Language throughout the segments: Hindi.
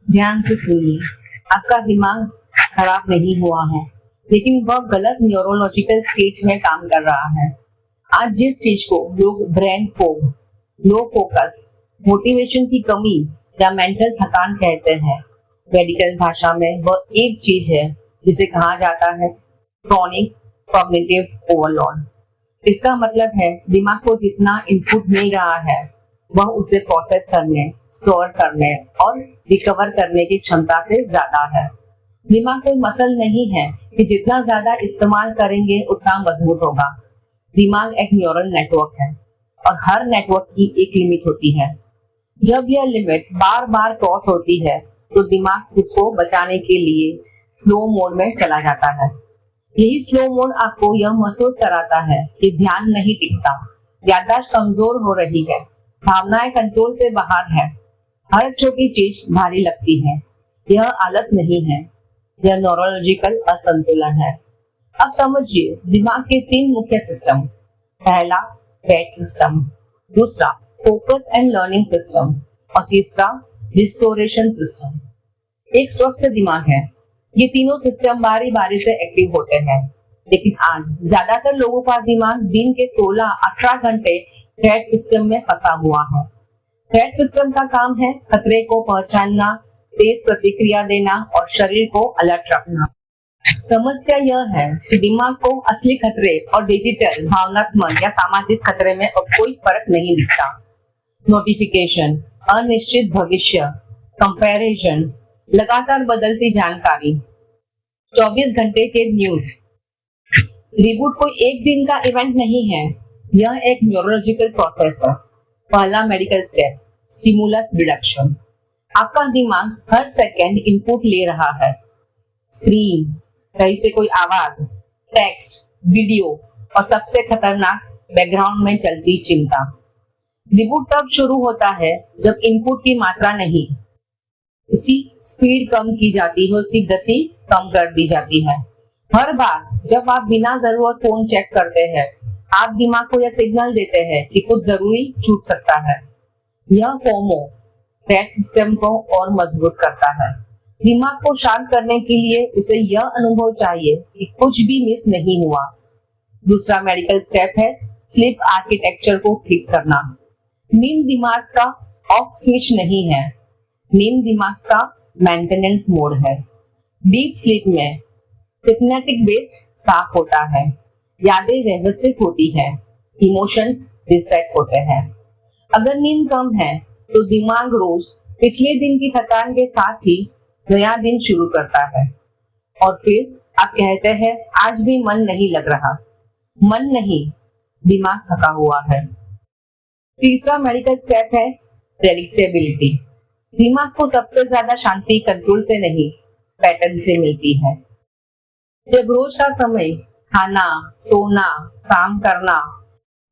ध्यान से सुनिए, आपका दिमाग खराब नहीं हुआ है, लेकिन वह गलत न्यूरोलॉजिकल स्टेज में काम कर रहा है। आज जिस चीज को लोग ब्रेन फॉग, लो फोकस, मोटिवेशन की कमी या मेंटल थकान कहते हैं, मेडिकल भाषा में वह एक चीज है जिसे कहा जाता है क्रॉनिक कॉग्निटिव ओवरलोड। इसका मतलब है दिमाग को जितना इनपुट मिल रहा है वह उसे प्रोसेस करने, स्टोर करने और रिकवर करने की क्षमता से ज्यादा है। दिमाग कोई मसल नहीं है कि जितना ज्यादा इस्तेमाल करेंगे उतना मजबूत होगा। दिमाग एक न्यूरल नेटवर्क है और हर नेटवर्क की एक लिमिट होती है। जब यह लिमिट बार बार क्रॉस होती है तो दिमाग खुद को बचाने के लिए स्लो मोड में चला जाता है। यही स्लो मोड आपको यह महसूस कराता है कि ध्यान नहीं टिकता, याददाश्त कमजोर हो रही है, भावनाएं कंट्रोल से बाहर है, हर छोटी चीज भारी लगती है। यह आलस नहीं है, यह न्यूरोलॉजिकल असंतुलन है। अब समझिए दिमाग के तीन मुख्य सिस्टम। पहला थ्रेट सिस्टम, दूसरा फोकस एंड लर्निंग सिस्टम और तीसरा रिस्टोरेशन सिस्टम। एक स्वस्थ दिमाग है। ये तीनों सिस्टम बारी बारी से एक्टिव होते हैं, लेकिन आज ज्यादातर लोगों का दिमाग दिन के 16-18 घंटे थ्रेट सिस्टम में फंसा हुआ है। थ्रेट सिस्टम का काम है खतरे को पहचानना, तेज प्रतिक्रिया देना और शरीर को अलर्ट रखना। समस्या यह है कि दिमाग को असली खतरे और डिजिटल, भावनात्मक या सामाजिक खतरे में अब कोई फर्क नहीं दिखता। नोटिफिकेशन, अनिश्चित भविष्य, कंपैरिजन, लगातार बदलती जानकारी, 24 घंटे के न्यूज। रिबूट कोई एक दिन का इवेंट नहीं है, यह एक न्यूरोलॉजिकल प्रोसेस है। पहला मेडिकल स्टेप, स्टिमुलस रिडक्शन। आपका दिमाग हर सेकंड इनपुट ले रहा है। स्क्रीन, कहीं से कोई आवाज, टेक्स्ट, वीडियो और सबसे खतरनाक बैकग्राउंड में चलती चिंता। रिबूट तब शुरू होता है जब इनपुट की मात्रा नहीं, उसकी स्पीड कम की जाती है, उसकी गति कम कर दी जाती है। हर बार जब आप बिना जरूरत फोन चेक करते हैं, आप दिमाग को यह सिग्नल देते हैं कि कुछ जरूरी छूट सकता है। यह फोमो थ्रेट सिस्टम को और मजबूत करता है। दिमाग को शांत करने के लिए उसे यह अनुभव चाहिए कि कुछ भी मिस नहीं हुआ। दूसरा मेडिकल स्टेप है स्लीप आर्किटेक्चर को ठीक करना। नींद दिमाग का ऑफ स्विच नहीं है, नींद दिमाग का मेंटेनेंस मोड है। डीप स्लीप में सिनेप्टिक बेस साफ होता है, यादें व्यवस्थित होती है, इमोशंस रिसेट होते हैं। अगर नींद कम है तो दिमाग रोज पिछले दिन की थकान के साथ ही नया दिन शुरू करता है और फिर आप कहते हैं आज भी मन नहीं लग रहा। मन नहीं, दिमाग थका हुआ है। तीसरा मेडिकल स्टेप है प्रेडिक्टेबिलिटी। दिमाग को सबसे ज्यादा शांति कंट्रोल से नहीं, पैटर्न से मिलती है। जब रोज का समय खाना, सोना, काम करना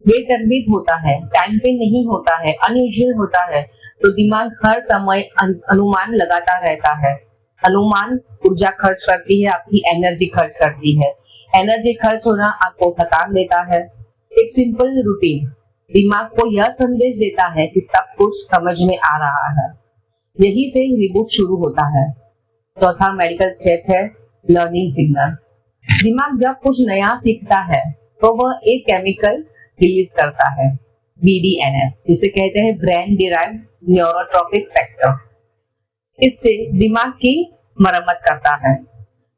बेतरतीब होता है, टाइम पे नहीं होता है, अनयूजुअल होता है, तो दिमाग हर समय अनुमान लगाता रहता है। अनुमान ऊर्जा खर्च करती है, आपकी एनर्जी खर्च करती है। एनर्जी खर्च होना आपको थकान देता है। एक सिंपल रूटीन दिमाग को यह संदेश देता है कि सब कुछ समझ में आ रहा है। यही से रिबूट शुरू होता है। चौथा मेडिकल स्टेप है लर्निंग सिग्नल। दिमाग जब कुछ नया सीखता है तो वह एक केमिकल रिलीज करता है, BDNF, जिसे कहते हैं ब्रेन डिराइव्ड न्यूरोट्रॉपिक फैक्टर। इससे दिमाग की मरम्मत करता है,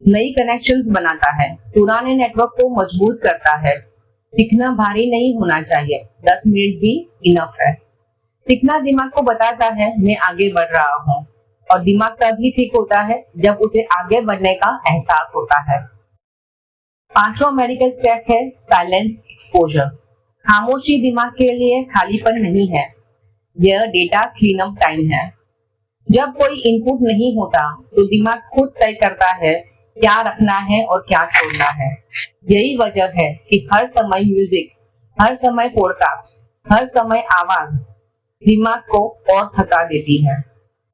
नई कनेक्शंस बनाता है, पुराने नेटवर्क को मजबूत करता है। सीखना भारी नहीं होना चाहिए, 10 मिनट भी इनफ है। सीखना दिमाग को बताता है मैं आगे बढ़ रहा हूँ, और दिमाग तभी ठीक होता है जब उसे आगे बढ़ने का एहसास होता है। पांचवा मेडिकल स्टेप है साइलेंस एक्सपोजर। खामोशी दिमाग के लिए खालीपन नहीं है, यह डेटा क्लीनअप टाइम है। जब कोई इनपुट नहीं होता तो दिमाग खुद तय करता है क्या रखना है और क्या छोड़ना है। यही वजह है कि हर समय म्यूजिक, हर समय पॉडकास्ट, हर समय आवाज दिमाग को और थका देती है।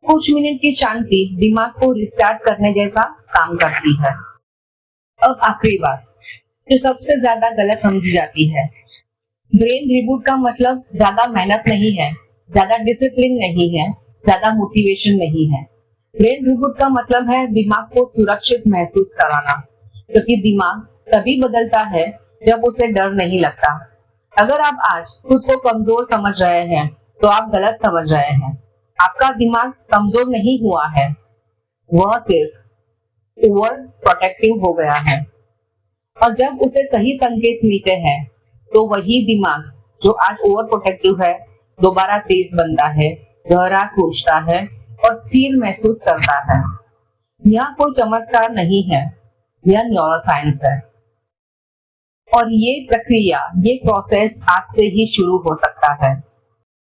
कुछ मिनट की शांति दिमाग को रिस्टार्ट करने जैसा काम करती है। अब आखिरी बात जो सबसे ज्यादा गलत समझी जाती है, ब्रेन रिबूट का मतलब ज्यादा मेहनत नहीं है, ज्यादा डिसिप्लिन नहीं है, ज्यादा मोटिवेशन नहीं है। ब्रेन रिबूट का मतलब है दिमाग को सुरक्षित महसूस कराना, क्योंकि दिमाग तभी बदलता है जब उसे डर नहीं लगता। अगर आप आज खुद को कमजोर समझ रहे हैं तो आप गलत समझ रहे हैं। आपका दिमाग कमजोर नहीं हुआ है, वह सिर्फ ओवर प्रोटेक्टिव हो गया है। और जब उसे सही संकेत मिलते हैं तो वही दिमाग जो आज ओवर प्रोटेक्टिव है दोबारा तेज बनता है, गहरा सोचता है और स्थिर महसूस करता है। यह कोई चमत्कार नहीं है, यह न्यूरोसाइंस है। और ये प्रक्रिया, ये प्रोसेस आज से ही शुरू हो सकता है।